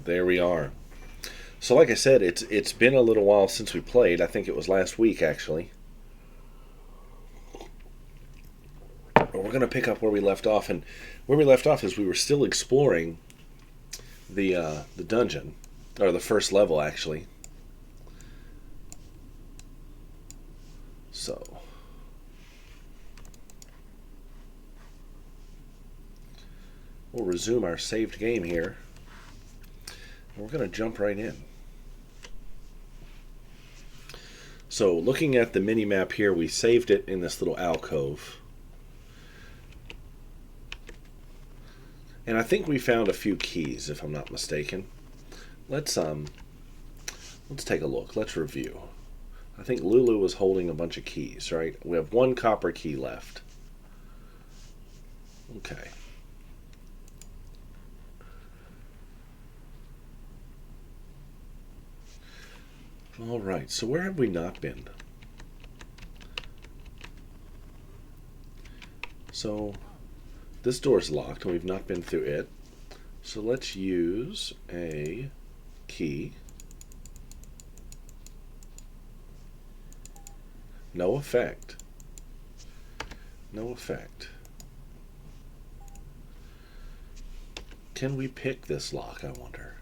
There we are. So like I said, it's been a little while since we played. I think it was last week actually. But we're gonna pick up where we left off, and where we left off is we were still exploring the dungeon, or the first level actually. So we'll resume our saved game here. And we're gonna jump right in. So looking at the mini map here, we saved it in this little alcove. And I think we found a few keys, if I'm not mistaken. Let's take a look. Let's review. I think Lulu was holding a bunch of keys, right? We have one copper key left. Okay. All right, so where have we not been? So this door's locked and we've not been through it. So let's use a key. No effect. No effect. Can we pick this lock, I wonder?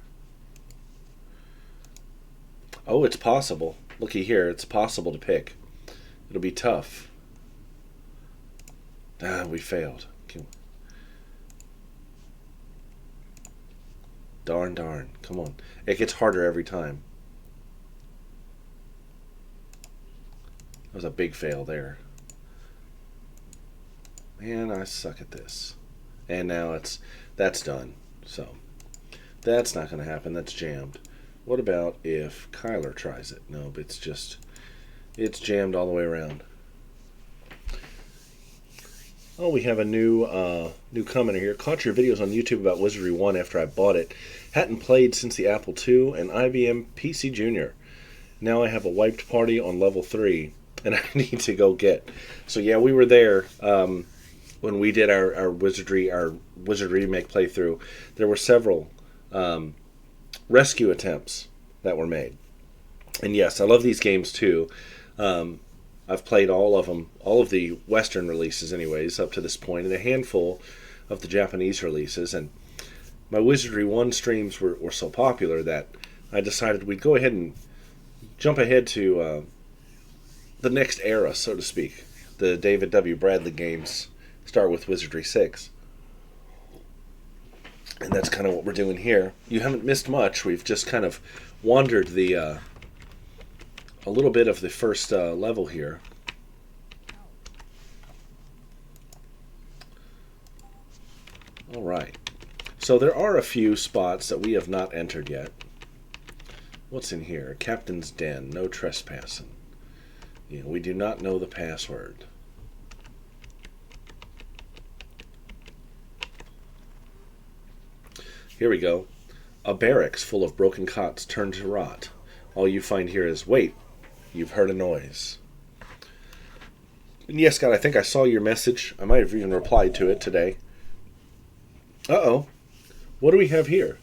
Oh, it's possible. Looky here, it's possible to pick. It'll be tough. Ah, we failed. Darn. Come on. It gets harder every time. That was a big fail there. Man, I suck at this. And now that's done. So, that's not going to happen. That's jammed. What about if Kyler tries it? Nope, it's jammed all the way around. Oh, we have a new commenter here. Caught your videos on YouTube about Wizardry 1 after I bought it. Hadn't played since the Apple II and IBM PC Junior. Now I have a wiped party on level 3, and I need to go get. So yeah, we were there when we did our Wizardry Remake playthrough. There were several rescue attempts that were made. And yes, I love these games too. I've played all of them, all of the Western releases anyways, up to this point, and a handful of the Japanese releases. And my Wizardry 1 streams were so popular that I decided we'd go ahead and jump ahead to the next era, so to speak. The David W. Bradley games start with Wizardry 6. And that's kind of what we're doing here. You haven't missed much. We've just kind of wandered a little bit of the first level here. All right. So there are a few spots that we have not entered yet. What's in here? Captain's Den. No trespassing. Yeah, we do not know the password. Here we go. A barracks full of broken cots turned to rot. All you find here is, wait, you've heard a noise. And yes, Scott, I think I saw your message. I might have even replied to it today. Uh-oh. What do we have here?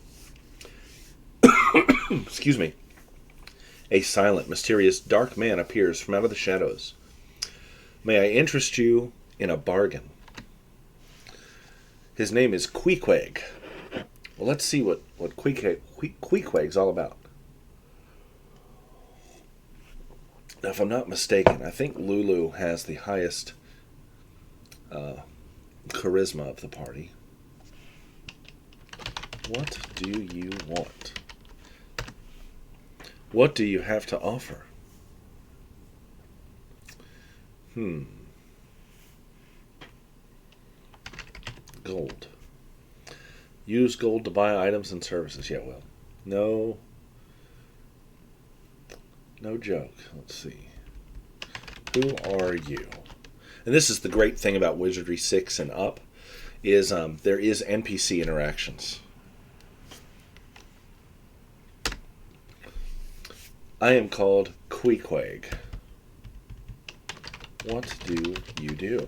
Excuse me. A silent, mysterious, dark man appears from out of the shadows. May I interest you in a bargain? His name is Queequeg. Well, let's see what Queequeg's all about. Now, if I'm not mistaken, I think Lulu has the highest charisma of the party. What do you want? What do you have to offer? Gold. Use gold to buy items and services. Yeah, well, no joke. Let's see. Who are you? And this is the great thing about Wizardry 6 and up, is there is NPC interactions. I am called Queequeg. What do you do?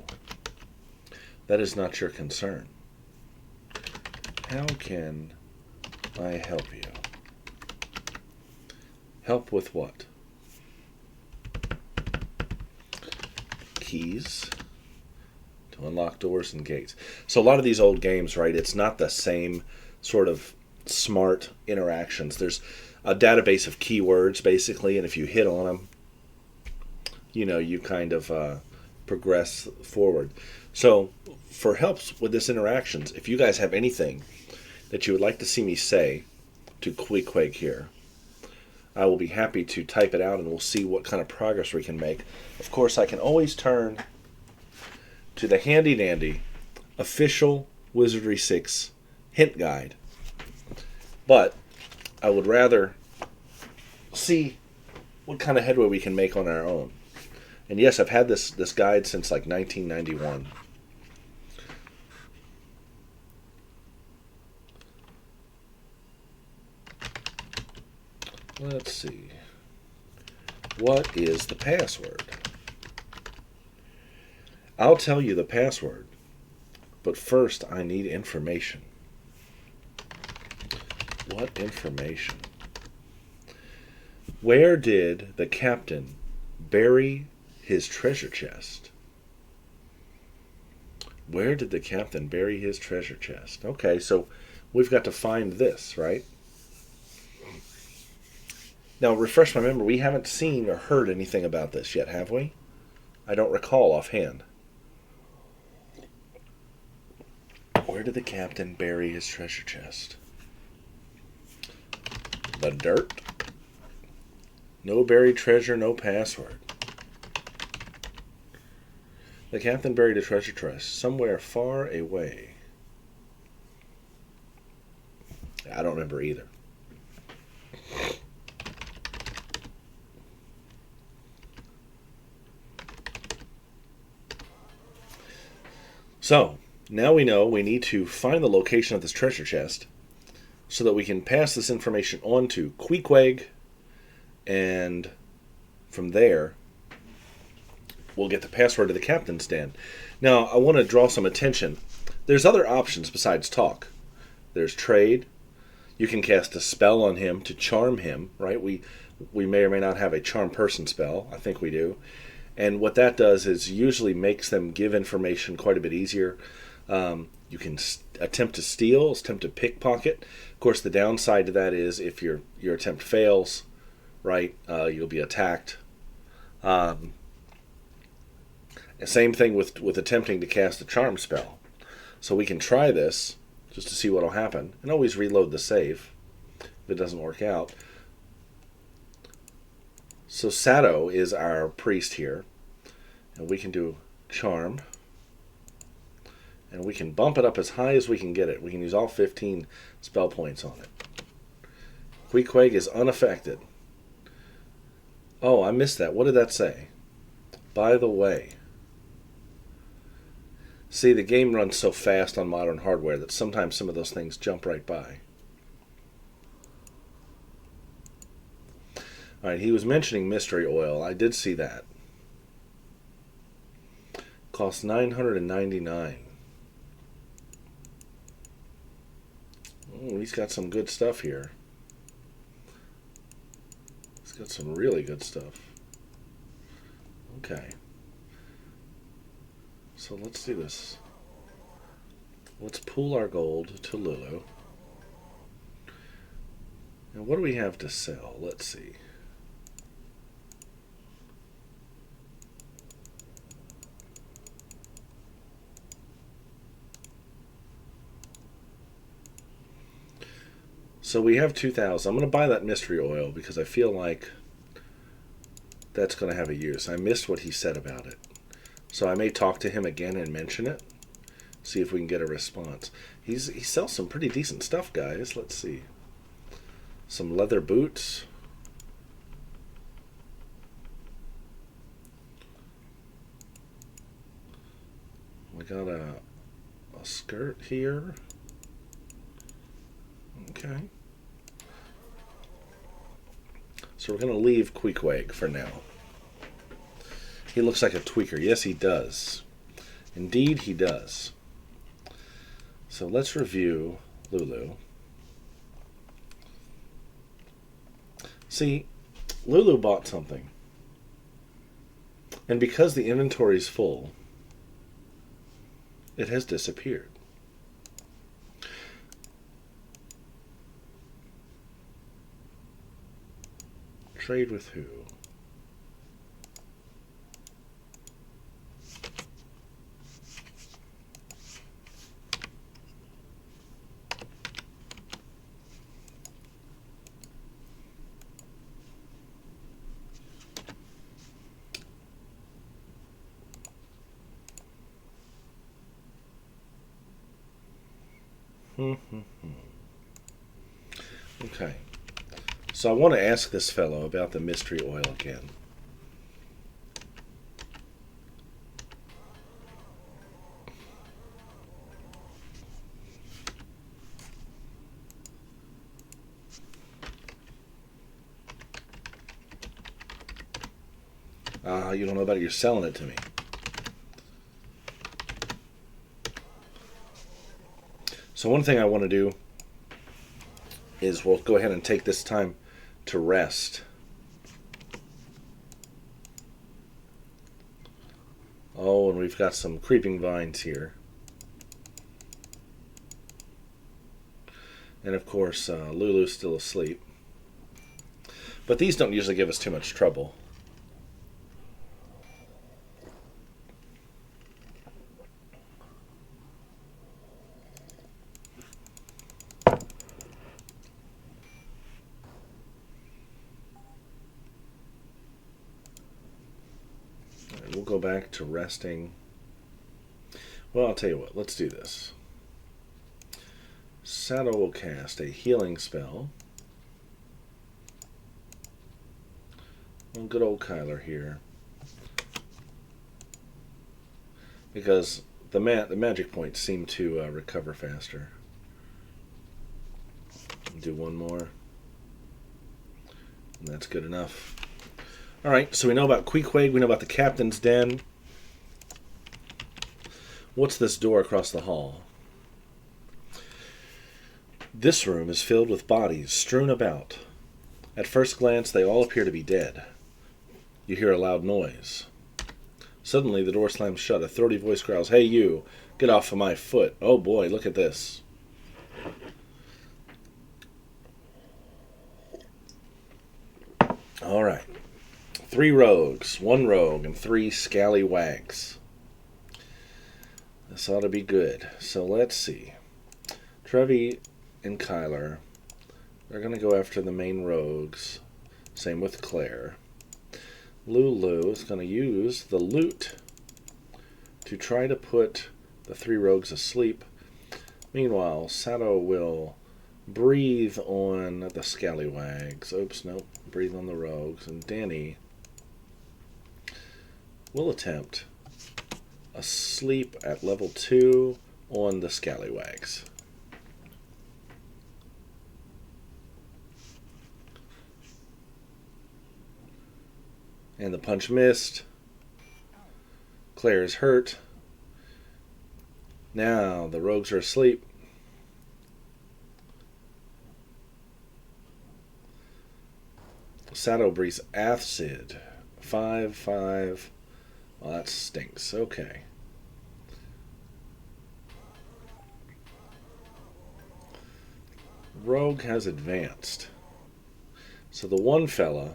That is not your concern. How can I help you? Help with what? Keys to unlock doors and gates. So a lot of these old games, right, it's not the same sort of smart interactions. There's a database of keywords, basically, and if you hit on them, you kind of progress forward. So for helps with this interactions, if you guys have anything that you would like to see me say to Queequeg here, I will be happy to type it out and we'll see what kind of progress we can make. Of course, I can always turn to the handy dandy official Wizardry 6 hint guide. But I would rather see what kind of headway we can make on our own. And yes, I've had this guide since like 1991. Let's see. What is the password? I'll tell you the password, but first I need information. What information? Where did the captain bury his treasure chest? Where did the captain bury his treasure chest? Okay, so we've got to find this, right? Now, refresh my memory, we haven't seen or heard anything about this yet, have we? I don't recall offhand. Where did the captain bury his treasure chest? The dirt? No buried treasure, no password. The captain buried a treasure chest somewhere far away. I don't remember either. So, now we know we need to find the location of this treasure chest so that we can pass this information on to Queequeg, and from there we'll get the password to the captain's den. Now, I want to draw some attention. There's other options besides talk. There's trade. You can cast a spell on him to charm him, right? We may or may not have a charm person spell. I think we do. And what that does is usually makes them give information quite a bit easier. You can attempt to steal, attempt to pickpocket. Of course, the downside to that is if your attempt fails, right, you'll be attacked. Same thing with attempting to cast a charm spell. So we can try this just to see what will happen. And always reload the save if it doesn't work out. So Sato is our priest here. And we can do charm. And we can bump it up as high as we can get it. We can use all 15 spell points on it. Queequeg is unaffected. Oh, I missed that. What did that say? By the way. See, the game runs so fast on modern hardware that sometimes some of those things jump right by. Alright, he was mentioning mystery oil. I did see that. Costs $999. Oh, he's got some good stuff here. He's got some really good stuff. Okay. So let's do this. Let's pool our gold to Lulu. And what do we have to sell? Let's see. So we have 2,000. I'm going to buy that mystery oil because I feel like that's going to have a use. I missed what he said about it. So I may talk to him again and mention it. See if we can get a response. He sells some pretty decent stuff, guys. Let's see. Some leather boots. We got a skirt here. Okay. So we're going to leave Queequeg for now. He looks like a tweaker. Yes, he does. Indeed, he does. So let's review Lulu. See, Lulu bought something. And because the inventory is full, it has disappeared. Trade with who? Okay. So I want to ask this fellow about the mystery oil again. You don't know about it, you're selling it to me. So one thing I want to do is we'll go ahead and take this time to rest. Oh, and we've got some creeping vines here. And of course, Lulu's still asleep. But these don't usually give us too much trouble. We'll go back to resting. Well, I'll tell you what, let's do this. Sato will cast a healing spell. Well, good old Kyler here. Because the magic points seem to recover faster. Do one more. And that's good enough. Alright, so we know about Queequeg, we know about the Captain's Den. What's this door across the hall? This room is filled with bodies strewn about. At first glance, they all appear to be dead. You hear a loud noise. Suddenly, the door slams shut. A throaty voice growls, "Hey you, get off of my foot." Oh boy, look at this. Alright. 3 rogues, 1 rogue, and 3 scallywags. This ought to be good. So let's see. Trevi and Kyler, they're going to go after the main rogues. Same with Claire. Lulu is going to use the loot to try to put the 3 rogues asleep. Meanwhile, Sato will breathe on the scallywags. Oops, nope. Breathe on the rogues. And Danny will attempt a sleep at level 2 on the scallywags. And the punch missed. Claire is hurt. Now the rogues are asleep. Sato breathes acid. 5. Well, that stinks. Okay. Rogue has advanced. So the one fella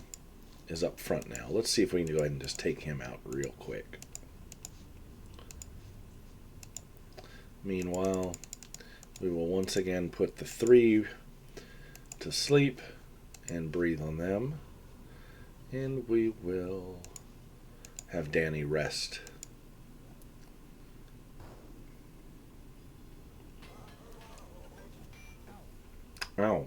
is up front now. Let's see if we can go ahead and just take him out real quick. Meanwhile, we will once again put the 3 to sleep and breathe on them. And we will have Danny rest. Ow.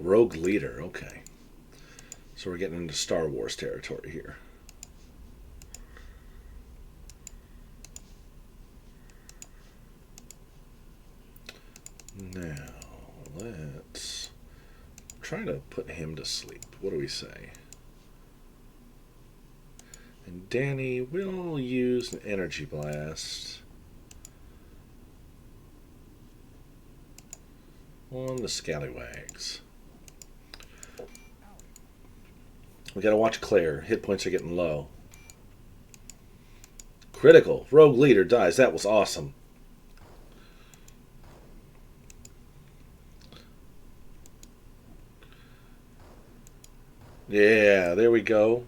Rogue leader, okay. So we're getting into Star Wars territory here. Now, let's try to put him to sleep. What do we say? And Danny will use an energy blast on the scallywags. We gotta watch Claire. Hit points are getting low. Critical. Rogue leader dies. That was awesome. Yeah, there we go.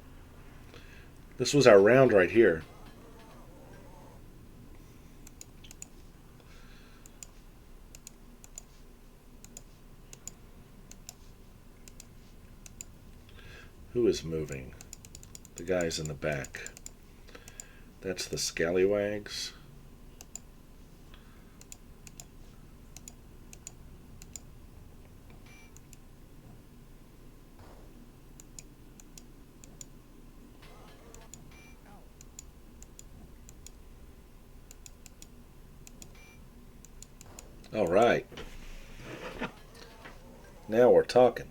This was our round right here. Who is moving? The guys in the back. That's the scallywags. All right. Now we're talking.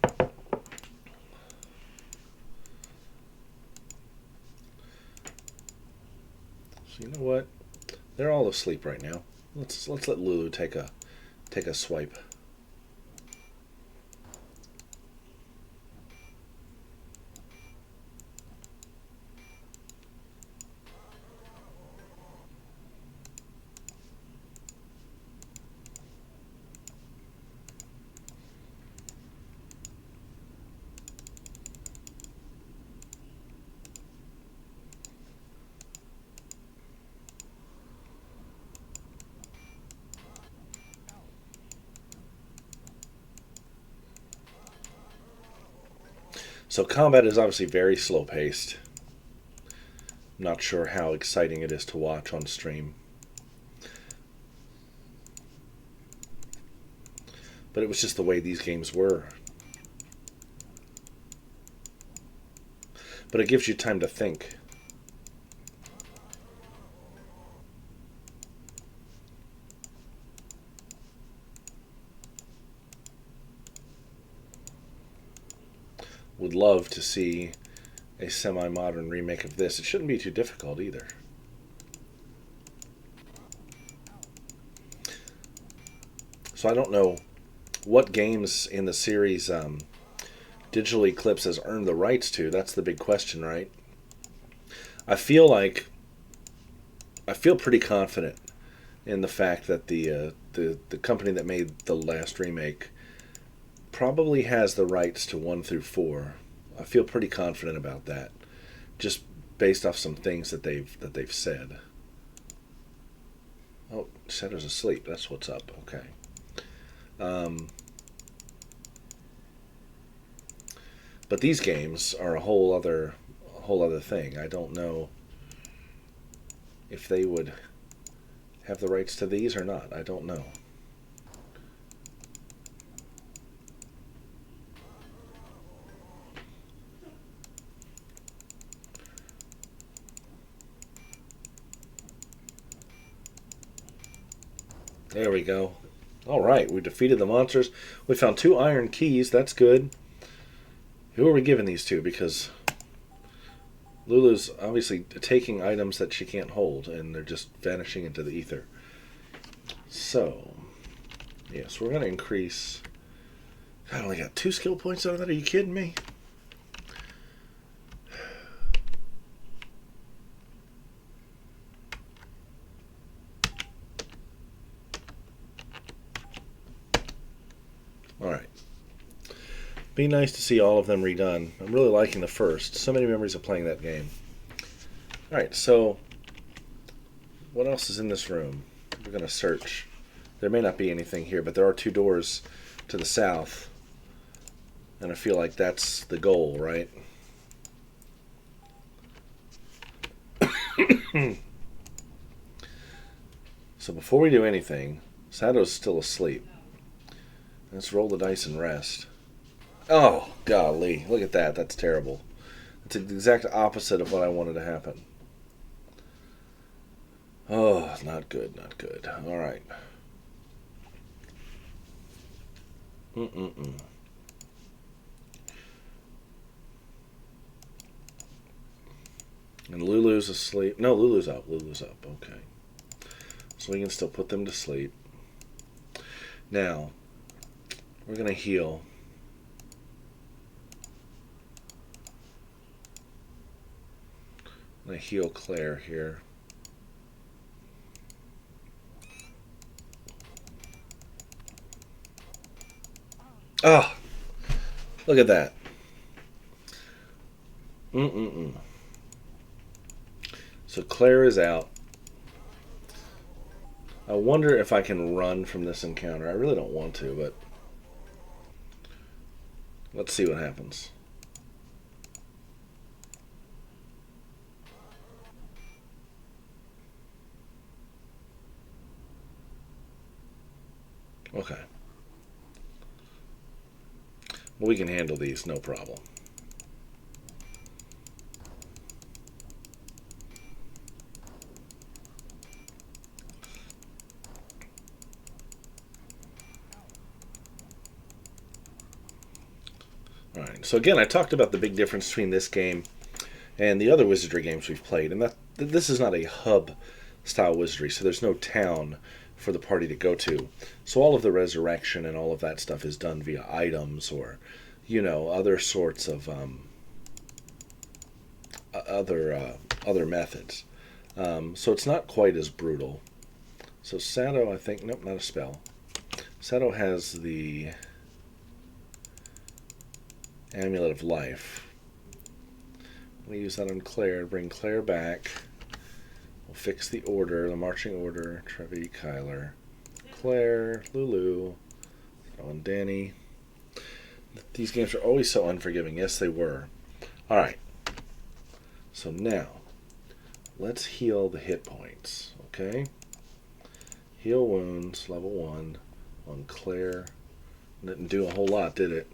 So you know what? They're all asleep right now. Let's let Lulu take a swipe. So combat is obviously very slow paced. I'm not sure how exciting it is to watch on stream. But it was just the way these games were. But it gives you time to think. Would love to see a semi-modern remake of this. It shouldn't be too difficult either. So I don't know what games in the series Digital Eclipse has earned the rights to. That's the big question, right? I feel pretty confident in the fact that the company that made the last remake probably has the rights to 1 through 4. I feel pretty confident about that, just based off some things that they've said. Oh, Shadow's asleep. That's what's up. Okay. But these games are a whole other thing. I don't know if they would have the rights to these or not. I don't know. There we go. Alright, we defeated the monsters. We found 2 iron keys. That's good. Who are we giving these to? Because Lulu's obviously taking items that she can't hold, and they're just vanishing into the ether. So, yes, we're going to increase... God, I only got 2 skill points out of that? Are you kidding me? Alright. Be nice to see all of them redone. I'm really liking the first. So many memories of playing that game. Alright, so what else is in this room? We're going to search. There may not be anything here, but there are 2 doors to the south. And I feel like that's the goal, right? So before we do anything, Shadow's still asleep. Let's roll the dice and rest. Oh, golly. Look at that. That's terrible. It's the exact opposite of what I wanted to happen. Oh, not good, not good. All right. Mm-mm-mm. And Lulu's asleep. No, Lulu's up. Lulu's up. Okay. So we can still put them to sleep. Now, we're going to heal. I'm going to heal Claire here. Ah, look at that. Mm-mm-mm. So Claire is out. I wonder if I can run from this encounter. I really don't want to, but let's see what happens. Okay. Well, we can handle these, no problem. Alright, so again, I talked about the big difference between this game and the other Wizardry games we've played, and that this is not a hub-style Wizardry, so there's no town for the party to go to. So all of the resurrection and all of that stuff is done via items or, other sorts of other methods. So it's not quite as brutal. So Sato, I think, nope, not a spell. Sato has the Amulet of Life. We use that on Claire to bring Claire back. We'll fix the order, the marching order. Trevi, Kyler, Claire, Lulu, and Danny. These games are always so unforgiving. Yes, they were. Alright. So now, let's heal the hit points. Okay? Heal wounds, level 1, on Claire. Didn't do a whole lot, did it?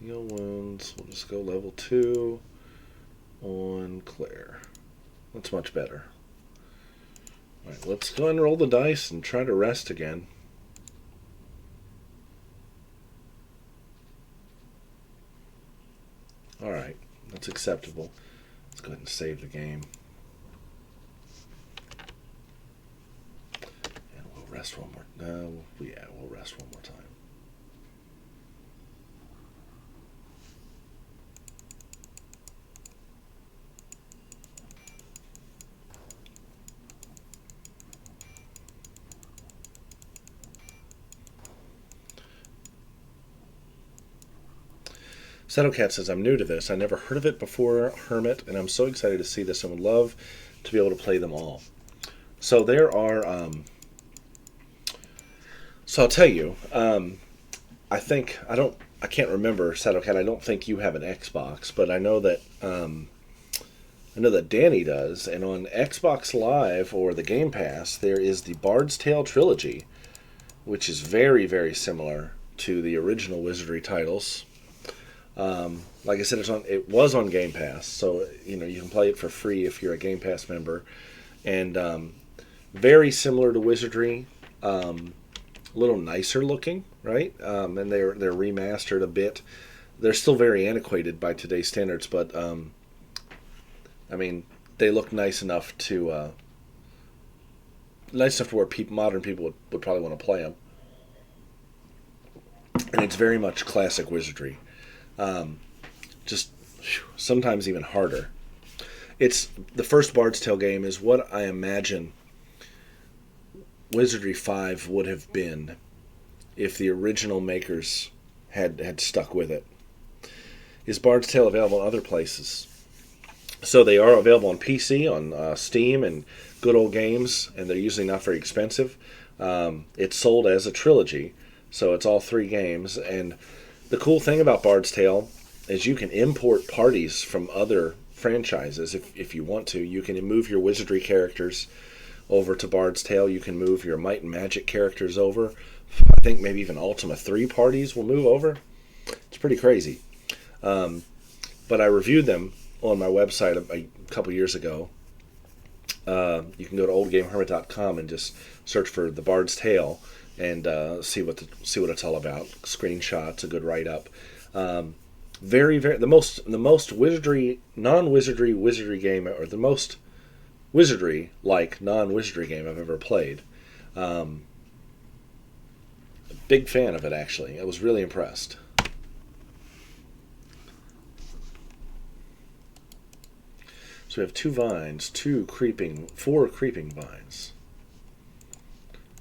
Heal wounds. We'll just go level 2 on Claire. That's much better. Alright, let's go ahead and roll the dice and try to rest again. Alright, that's acceptable. Let's go ahead and save the game. And we'll rest one more. No, yeah, we'll rest one more time. Settlecat says, I'm new to this. I never heard of it before, Hermit, and I'm so excited to see this and would love to be able to play them all. So there are, so I'll tell you, I can't remember, Settlecat, I don't think you have an Xbox, but I know that Danny does, and on Xbox Live or the Game Pass, there is the Bard's Tale trilogy, which is very, very similar to the original Wizardry titles. Like I said, it was on Game Pass, so you can play it for free if you're a Game Pass member, and very similar to Wizardry, a little nicer looking, right? And they're remastered a bit. They're still very antiquated by today's standards, but I mean, they look nice enough to where modern people would probably want to play them, and it's very much classic Wizardry. Just sometimes even harder. It's the first Bard's Tale game is what I imagine Wizardry 5 would have been if the original makers had stuck with it. Is Bard's Tale available in other places? So they are available on PC, on Steam, and Good Old Games, and they're usually not very expensive. It's sold as a trilogy, so it's all 3 games, and the cool thing about Bard's Tale is you can import parties from other franchises if you want to. You can move your Wizardry characters over to Bard's Tale. You can move your Might and Magic characters over. I think maybe even Ultima 3 parties will move over. It's pretty crazy. But I reviewed them on my website a couple years ago. You can go to oldgamehermit.com and just search for The Bard's Tale and see what it's all about. Screenshots, a good write up. Very the most wizardry non-wizardry game, or the most wizardry like non-wizardry game I've ever played. Big fan of it, actually. I was really impressed. So we have 2 vines, 4 creeping vines.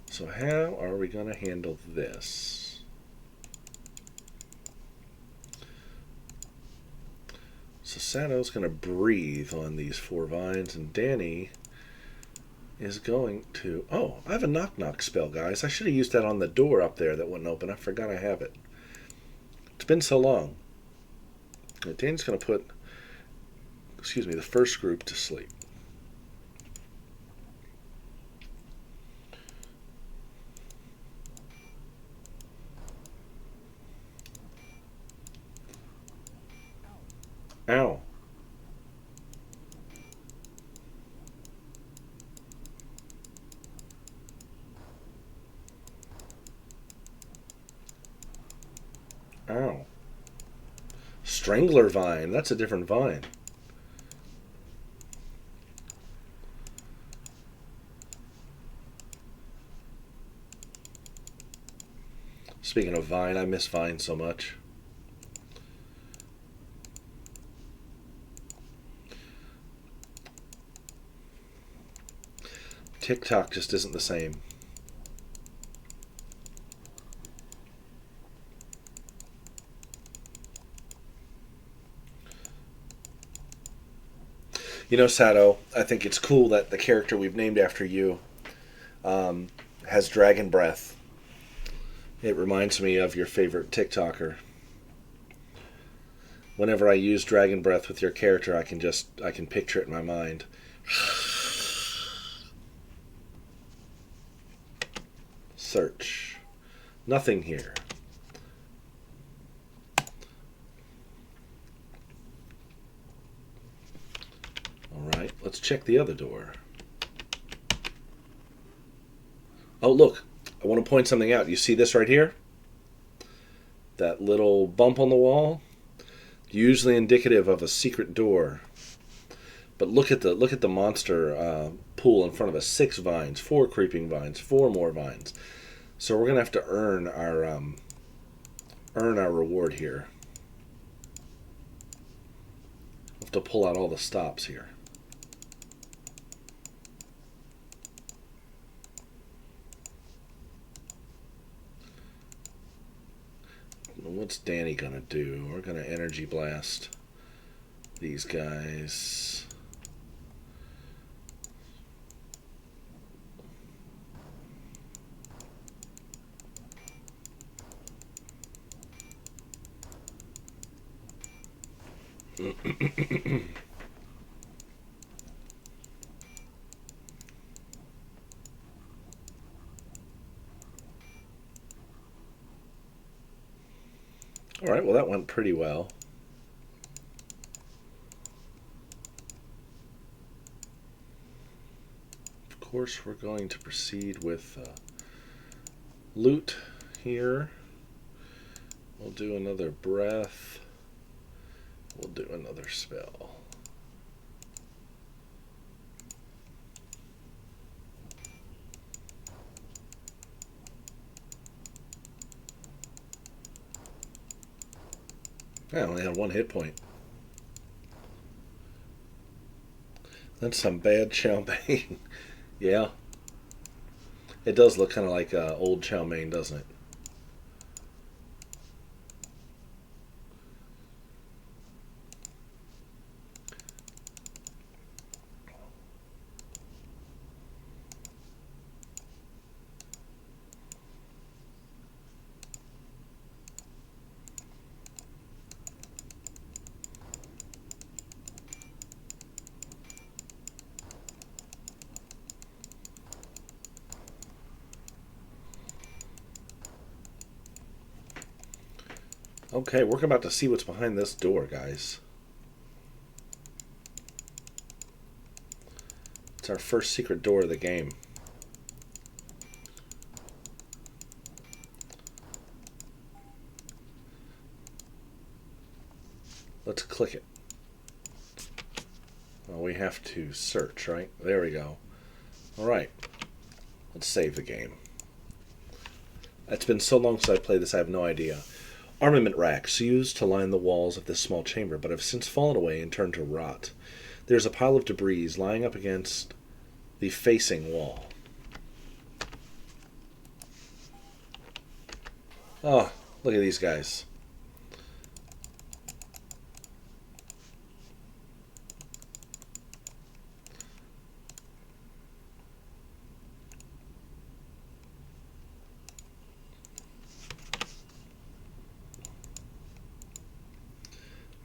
So how are we going to handle this? So Sato's going to breathe on these 4 vines, and Danny is going to... Oh, I have a knock-knock spell, guys. I should have used that on the door up there that wouldn't open. I forgot I have it. It's been so long. Danny's going to put... the first group to sleep. Ow. Ow. Strangler vine. That's a different vine. Speaking of Vine, I miss Vine so much. TikTok just isn't the same. You know, Sato, I think it's cool that the character we've named after you has dragon breath. It reminds me of your favorite TikToker. Whenever I use dragon breath with your character, I can picture it in my mind. Search. Nothing here. Alright, let's check the other door. Oh, look. I want to point something out. You see this right here? That little bump on the wall? Usually indicative of a secret door. But look at the monster pool in front of us. 6 vines, 4 creeping vines, 4 more vines. So we're gonna have to earn our reward here. We'll have to pull out all the stops here. What's Danny gonna do? We're gonna energy blast these guys. Alright, well that went pretty well. Of course, we're going to proceed with loot here. We'll do another breath. We'll do another spell. I only had 1 hit point. That's some bad chow mein. Yeah. It does look kind of like old chow mein, doesn't it? Okay, we're about to see what's behind this door, guys. It's our first secret door of the game. Let's click it. Well, we have to search, right? There we go. Alright. Let's save the game. It's been so long since I played this, I have no idea. Armament racks used to line the walls of this small chamber, but have since fallen away and turned to rot. There's a pile of debris lying up against the facing wall. Oh, look at these guys.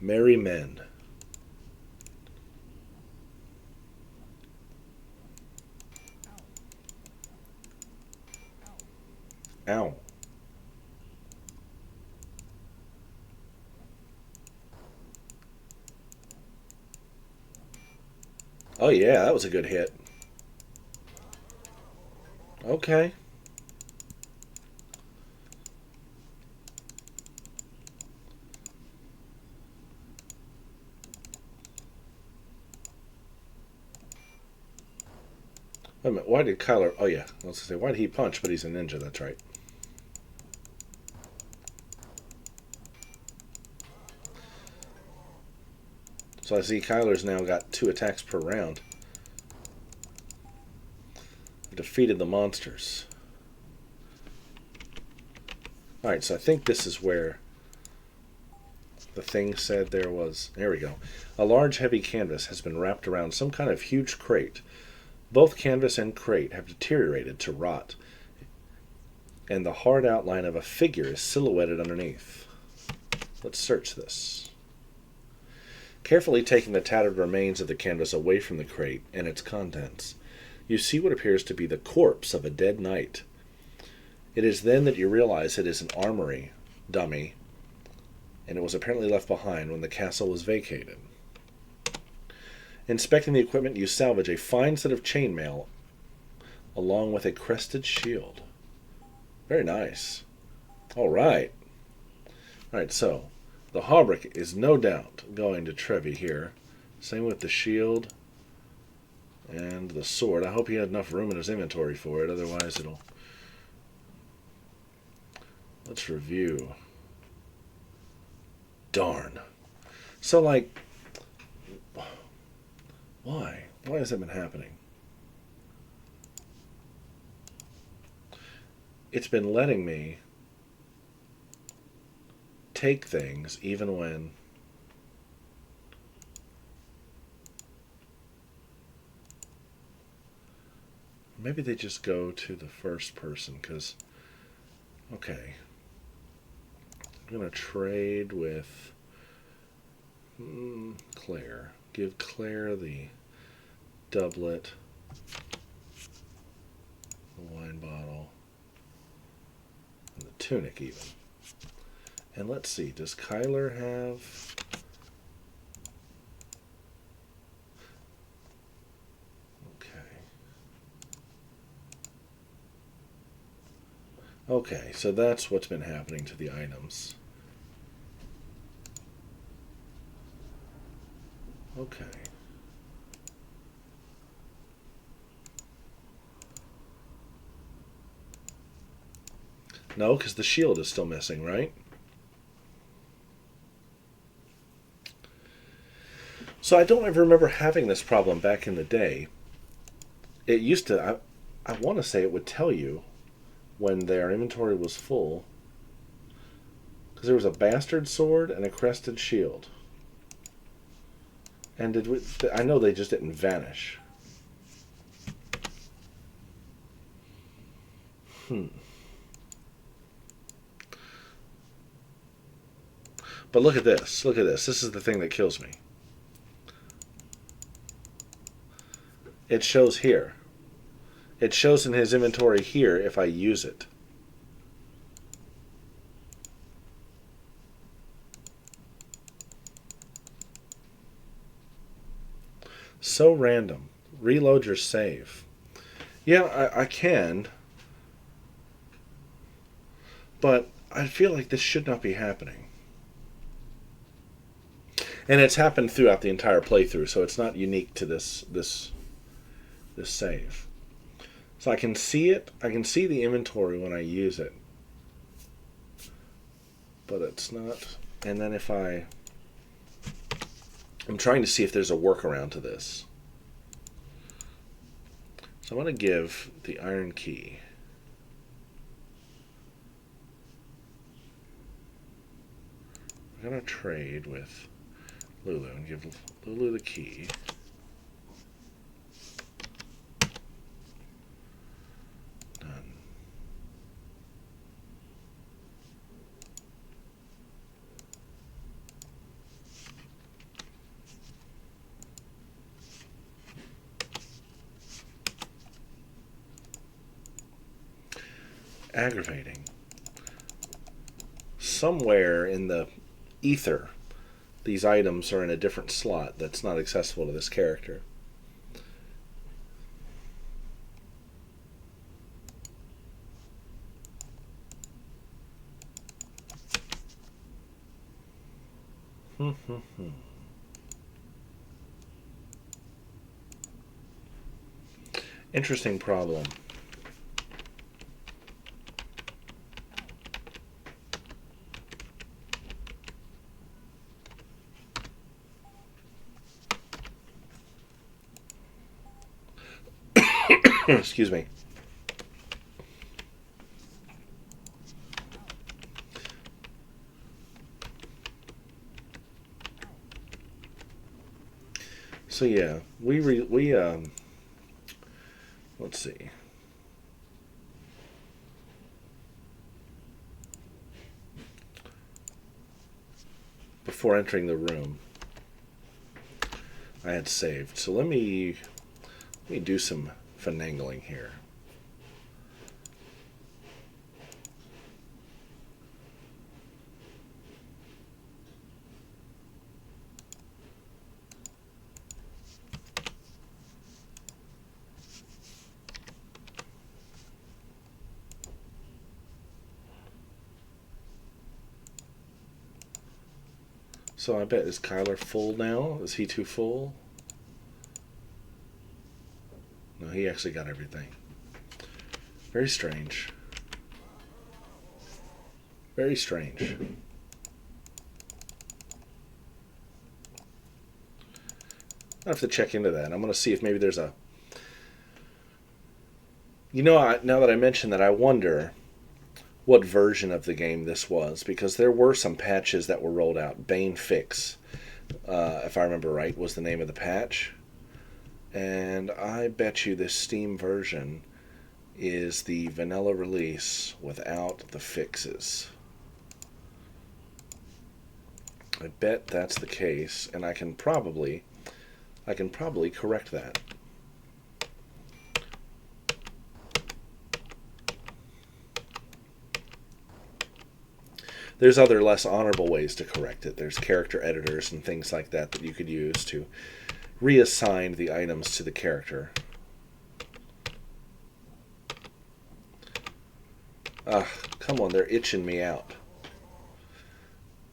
Merry men. Ow. Oh yeah, that was a good hit. Okay. Wait a minute, why did Kyler... Oh yeah, I was going to say, why did he punch? But he's a ninja, that's right. So I see Kyler's now got 2 attacks per round. He defeated the monsters. Alright, so I think this is where the thing said there was... There we go. A large heavy canvas has been wrapped around some kind of huge crate. Both canvas and crate have deteriorated to rot, and the hard outline of a figure is silhouetted underneath. Let's search this. Carefully taking the tattered remains of the canvas away from the crate and its contents, you see what appears to be the corpse of a dead knight. It is then that you realize it is an armory dummy, and it was apparently left behind when the castle was vacated. Inspecting the equipment, you salvage a fine set of chainmail along with a crested shield. Very nice. Alright. Alright, so the hauberk is no doubt going to Trevi here. Same with the shield and the sword. I hope he had enough room in his inventory for it, otherwise it'll... Let's review. Darn. So, like... Why? Why has that been happening? It's been letting me take things even when maybe they just go to the first person, because okay, I'm gonna trade with Claire. Give Claire the doublet, the wine bottle, and the tunic even. And let's see, does Kyler have... Okay. Okay, so that's what's been happening to the items. Okay. No, because the shield is still missing, right? So I don't ever remember having this problem back in the day. It used to, I want to say it would tell you when their inventory was full. Because there was a bastard sword and a crested shield. And I know they just didn't vanish. But look at this. Look at this. This is the thing that kills me. It shows here. It shows in his inventory here if I use it. So random. Reload your save. Yeah, I can. But I feel like this should not be happening. And it's happened throughout the entire playthrough, so it's not unique to this save. So I can see it. I can see the inventory when I use it. But it's not. And then if I'm trying to see if there's a workaround to this. So I'm going to give the iron key. I'm going to trade with Lulu and give Lulu the key. Done. Aggravating. Somewhere in the ether, these items are in a different slot that's not accessible to this character. Interesting problem. Excuse me. So yeah, let's see. Before entering the room, I had saved. So let me do some finagling here. So I bet, is Kyler full now? Is he too full? No, he actually got everything. Very strange. Very strange. I have to check into that. I'm going to see if maybe there's a... now that I mentioned that, I wonder what version of the game this was, because there were some patches that were rolled out. Bane Fix, if I remember right, was the name of the patch. And I bet you this Steam version is the vanilla release without the fixes. I bet that's the case, and I can probably correct that. There's other less honorable ways to correct it. There's character editors and things like that that you could use to reassign the items to the character. Come on, they're itching me out.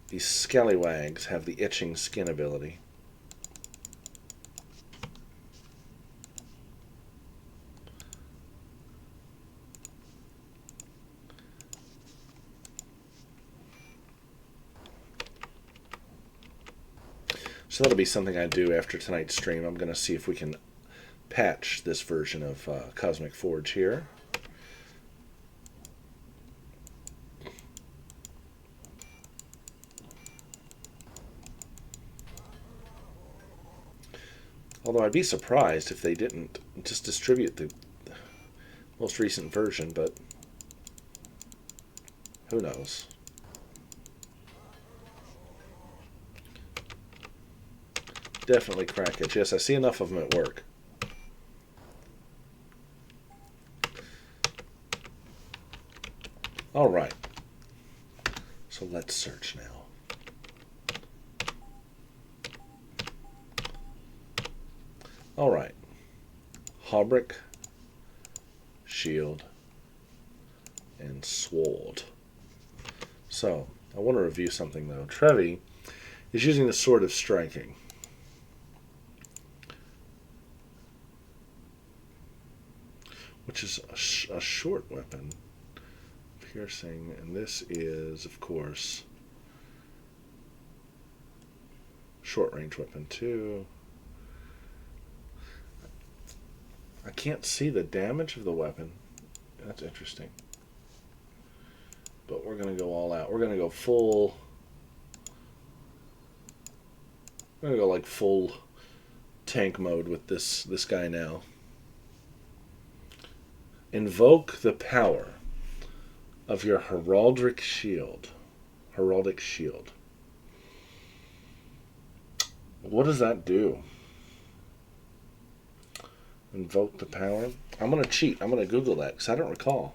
These scallywags have the itching skin ability. So that'll be something I do after tonight's stream. I'm going to see if we can patch this version of Cosmic Forge here. Although I'd be surprised if they didn't just distribute the most recent version, but who knows. Definitely crack it. Yes, I see enough of them at work. All right. So let's search now. All right. Hauberk, shield, and sword. So, I want to review something though. Trevi is using the Sword of Striking. Which is a short weapon. Piercing, and this is, of course, short range weapon too. I can't see the damage of the weapon. That's interesting. But we're going to go all out. We're going to go full. We're going to go like full tank mode with this guy now. Invoke the power of your heraldic shield. Heraldic shield. What does that do? Invoke the power. I'm going to cheat. I'm going to Google that because I don't recall.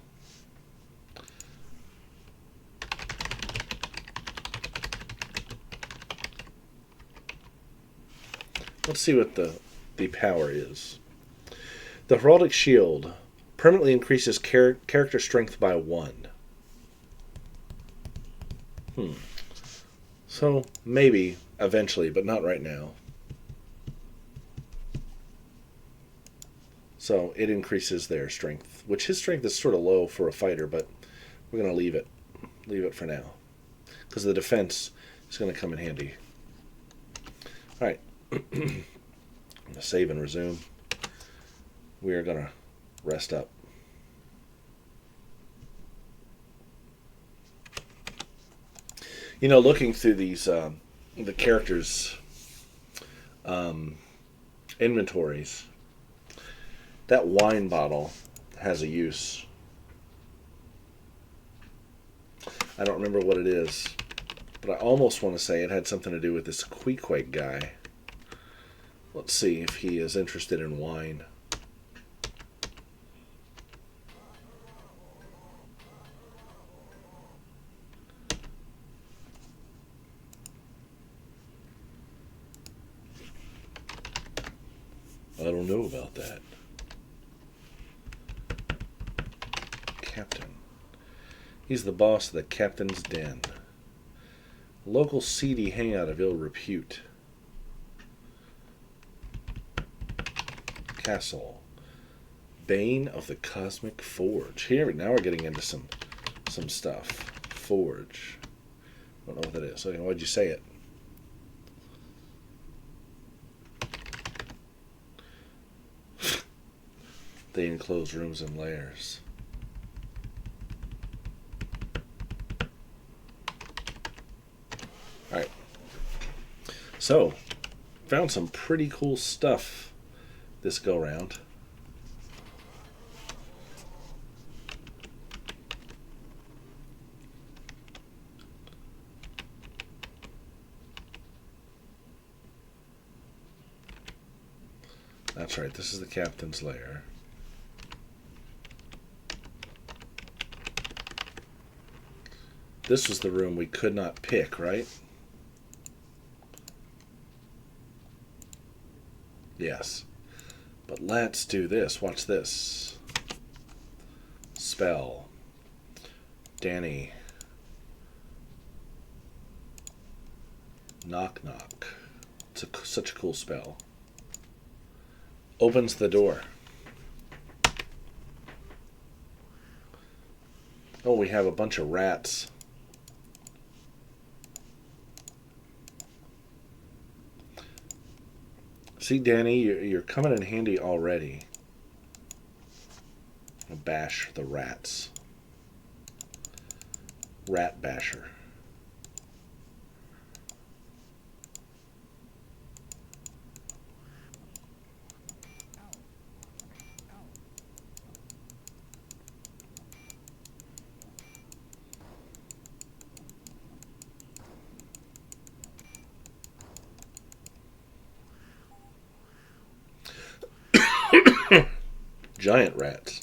Let's see what the power is. The heraldic shield permanently increases character strength by 1. So maybe eventually, but not right now. So it increases their strength, which his strength is sort of low for a fighter, but we're going to leave it. Leave it for now. Because the defense is going to come in handy. Alright. I'm going to save and resume. We are going to rest up. You know, looking through these, the characters' inventories, that wine bottle has a use. I don't remember what it is, but I almost want to say it had something to do with this Queequeg guy. Let's see if he is interested in wine. I don't know about that. Captain. He's the boss of the Captain's Den. Local seedy hangout of ill repute. Castle. Bane of the Cosmic Forge. Here, now we're getting into some stuff. Forge. I don't know what that is. Okay, why'd you say it? They enclose rooms and layers. Alright. So, found some pretty cool stuff this go round. That's right, this is the captain's lair. This was the room we could not pick, right? Yes. But let's do this. Watch this. Spell. Danny. Knock knock. It's such a cool spell. Opens the door. Oh, we have a bunch of rats. See, Danny, you're coming in handy already. Bash the rats. Rat basher. Giant rats.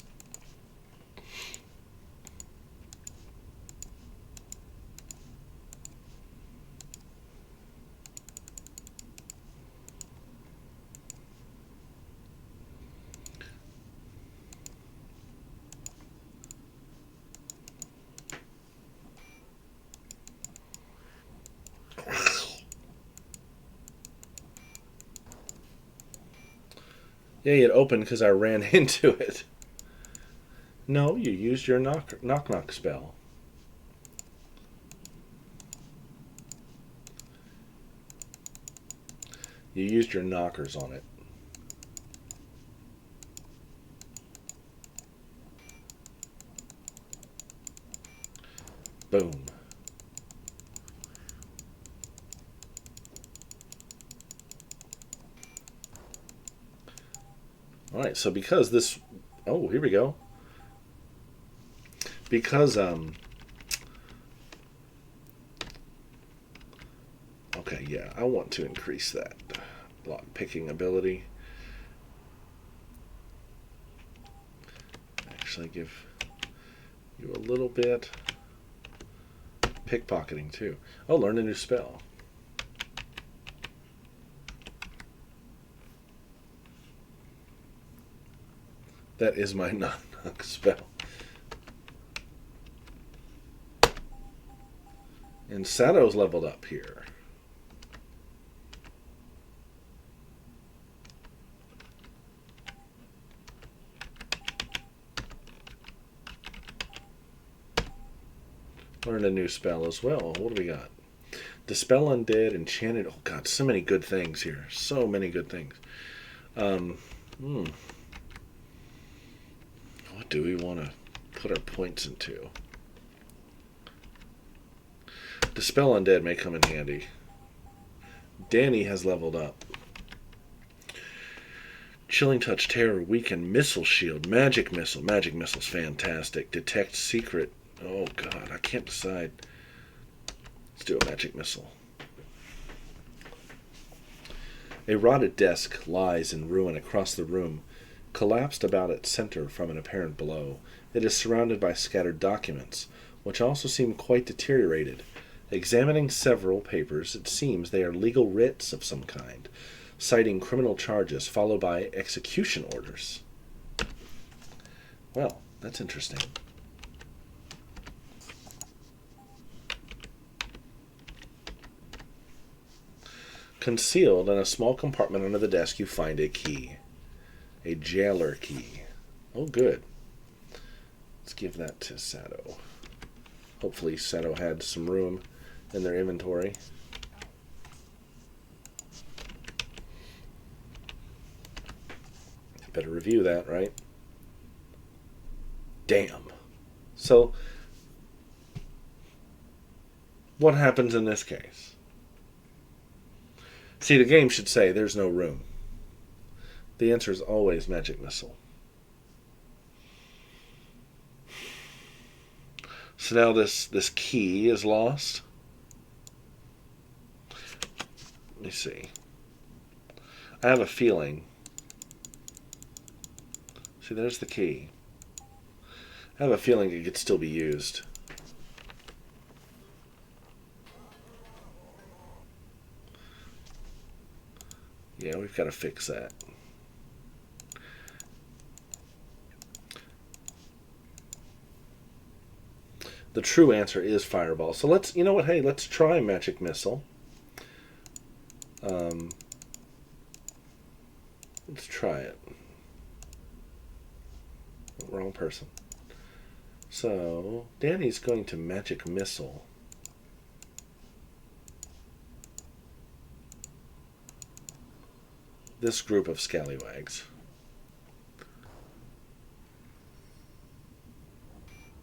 Yeah, it opened because I ran into it. No, you used your knock spell. You used your knockers on it. Boom. Alright, so because this... Oh, here we go. Because, okay, yeah, I want to increase that lock picking ability. Actually give you a little bit. Pickpocketing, too. Oh, learn a new spell. That is my knock spell. And Sato's leveled up here. Learned a new spell as well. What do we got? Dispel Undead, Enchanted. Oh god, so many good things here. So many good things. What do we want to put our points into? Dispel Undead may come in handy. Danny has leveled up. Chilling Touch, Terror, Weaken, Missile Shield, Magic Missile. Magic Missile's fantastic. Detect Secret. Oh god, I can't decide. Let's do a Magic Missile. A rotted desk lies in ruin across the room, collapsed about its center from an apparent blow. It is surrounded by scattered documents, which also seem quite deteriorated. Examining several papers, it seems they are legal writs of some kind, citing criminal charges followed by execution orders. Well, that's interesting. Concealed in a small compartment under the desk, you find a key. A jailer key. Oh, good. Let's give that to Sato. Hopefully Sato had some room in their inventory. Better review that, right? Damn. So, what happens in this case? See, the game should say there's no room. The answer is always Magic Missile. So now this key is lost. Let me see. I have a feeling. See, there's the key. I have a feeling it could still be used. Yeah, we've got to fix that. The true answer is Fireball. So let's, you know what, hey, let's try Magic Missile. Let's try it. Wrong person. So, Danny's going to Magic Missile. This group of scallywags.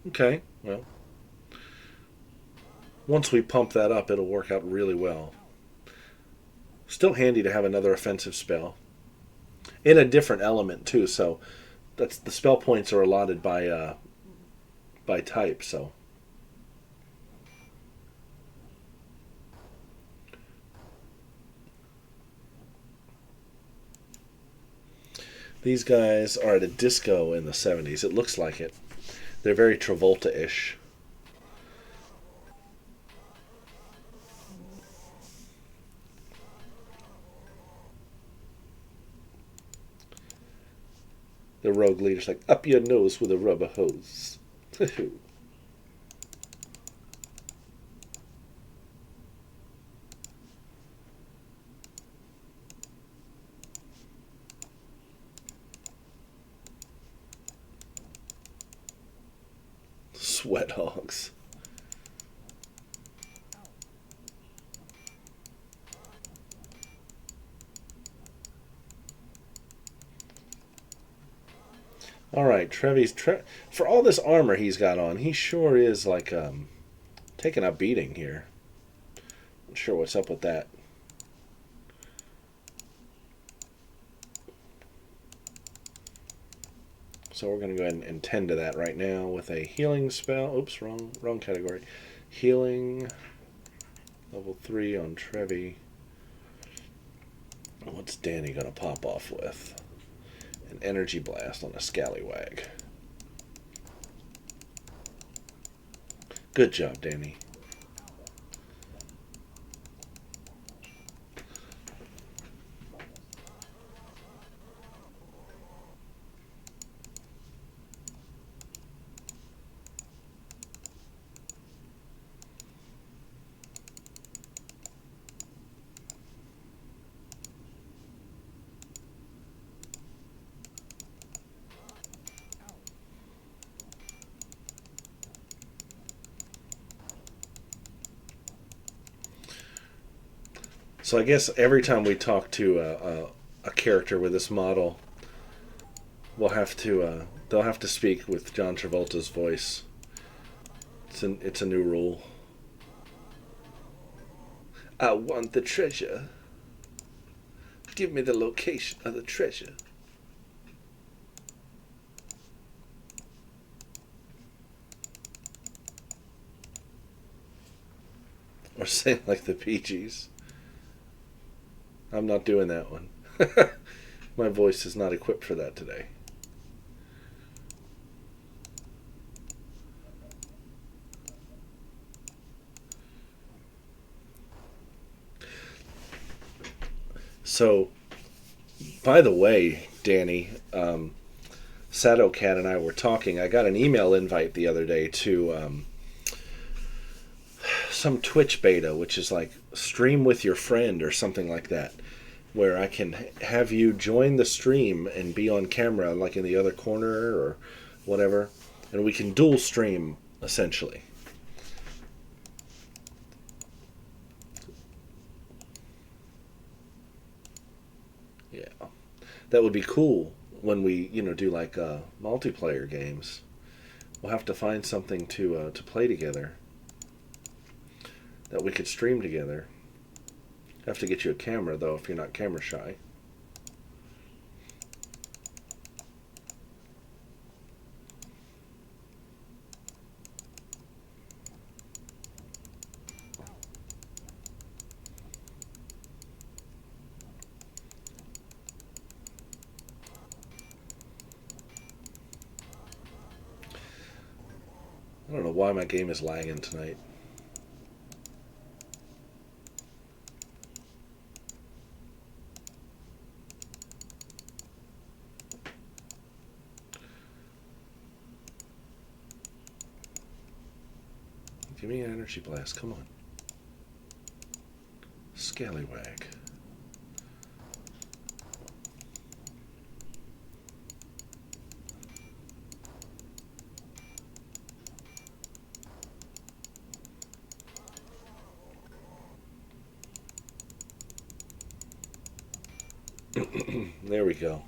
Okay, well. Once we pump that up, it'll work out really well. Still handy to have another offensive spell. In a different element, too, so that's the spell points are allotted by type, so. These guys are at a disco in the 70s. It looks like it. They're very Travolta-ish. The rogue leader's like, up your nose with a rubber hose. Sweat hogs. All right, for all this armor he's got on, he sure is like taking a beating here. Not sure what's up with that. So we're going to go ahead and tend to that right now with a healing spell. Oops, wrong category. Healing, level 3 on Trevi. What's Danny going to pop off with? An energy blast on a scallywag. Good job, Danny. So I guess every time we talk to a character with this model, we'll have to they'll have to speak with John Travolta's voice. It's a new rule. I want the treasure. Give me the location of the treasure. Or say like the PGs. I'm not doing that one. My voice is not equipped for that today. So, by the way, Danny, Sato Cat and I were talking. I got an email invite the other day to some Twitch beta, which is like stream with your friend or something like that, where I can have you join the stream and be on camera like in the other corner or whatever, and we can dual stream essentially. Yeah, that would be cool when we do like multiplayer games. We'll have to find something to play together that we could stream together. Have to get you a camera though if you're not camera shy. I don't know why my game is lagging tonight. Give me an energy blast, come on. Scallywag. There we go.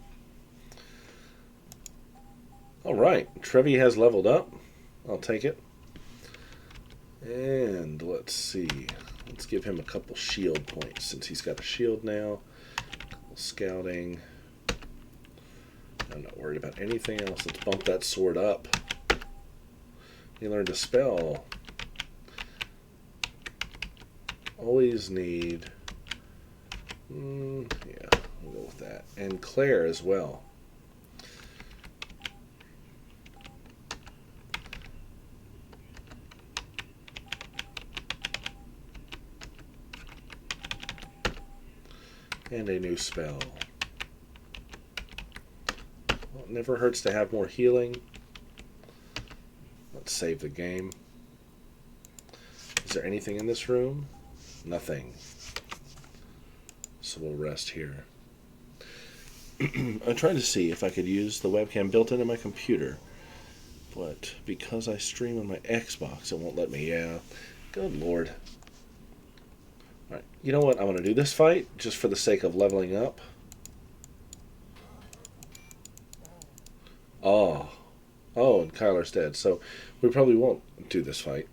Alright, Trevi has leveled up. I'll take it. And let's see. Let's give him a couple shield points since he's got a shield now. Scouting. I'm not worried about anything else. Let's bump that sword up. He learned a spell. Always need... yeah, we'll go with that. And Claire as well. And a new spell. Well, it never hurts to have more healing. Let's save the game. Is there anything in this room? Nothing. So we'll rest here. I'm trying to see if I could use the webcam built into my computer But because I stream on my Xbox, it won't let me. Yeah, good lord. Alright, you know what? I'm going to do this fight just for the sake of leveling up. Oh. Oh, and Kyler's dead. So we probably won't do this fight.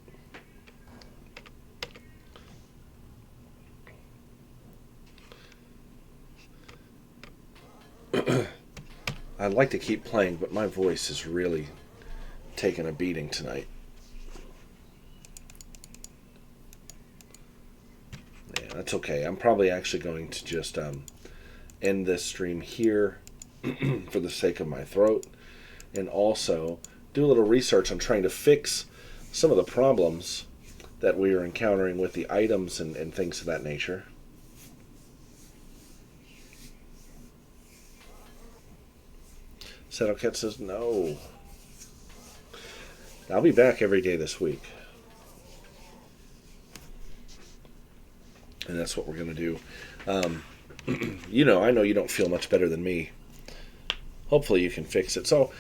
I'd like to keep playing, but my voice is really taking a beating tonight. Yeah, that's okay. I'm probably actually going to just end this stream here for the sake of my throat, and also do a little research on trying to fix some of the problems that we are encountering with the items and things of that nature. Settlecat says no. I'll be back every day this week. And that's what we're going to do. I know you don't feel much better than me. Hopefully you can fix it. So,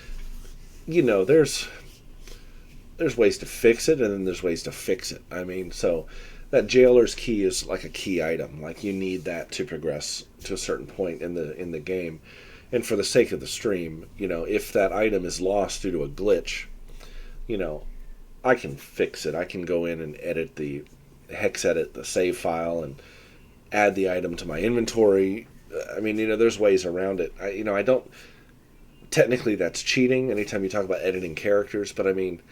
there's ways to fix it, and then there's ways to fix it. I mean, so that jailer's key is like a key item. Like, you need that to progress to a certain point in the game. And for the sake of the stream, if that item is lost due to a glitch, I can fix it. I can go in and edit the save file, and add the item to my inventory. I mean, there's ways around it. I don't. Technically, that's cheating anytime you talk about editing characters, but I mean,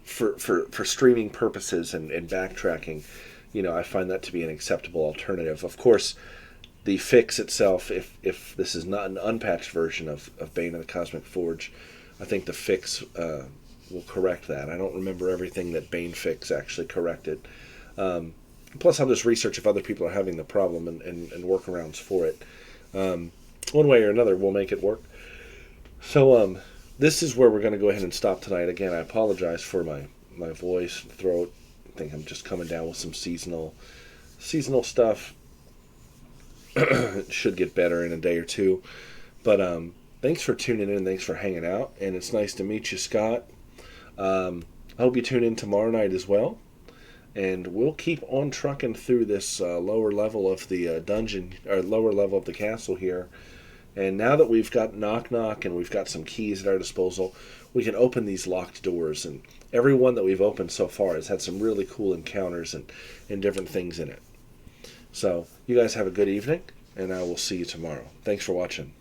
for streaming purposes and backtracking, I find that to be an acceptable alternative. Of course, the fix itself, if this is not an unpatched version of Bane of the Cosmic Forge, I think the fix will correct that. I don't remember everything that Bane fix actually corrected. Plus, I'll just research if other people are having the problem and workarounds for it. One way or another, we'll make it work. So, this is where we're going to go ahead and stop tonight. Again, I apologize for my voice, throat. I think I'm just coming down with some seasonal stuff. It should get better in a day or two. But thanks for tuning in. Thanks for hanging out. And it's nice to meet you, Scott. I hope you tune in tomorrow night as well. And we'll keep on trucking through this lower level of the dungeon, or lower level of the castle here. And now that we've got Knock Knock and we've got some keys at our disposal, we can open these locked doors. And every one that we've opened so far has had some really cool encounters and different things in it. So, you guys have a good evening, and I will see you tomorrow. Thanks for watching.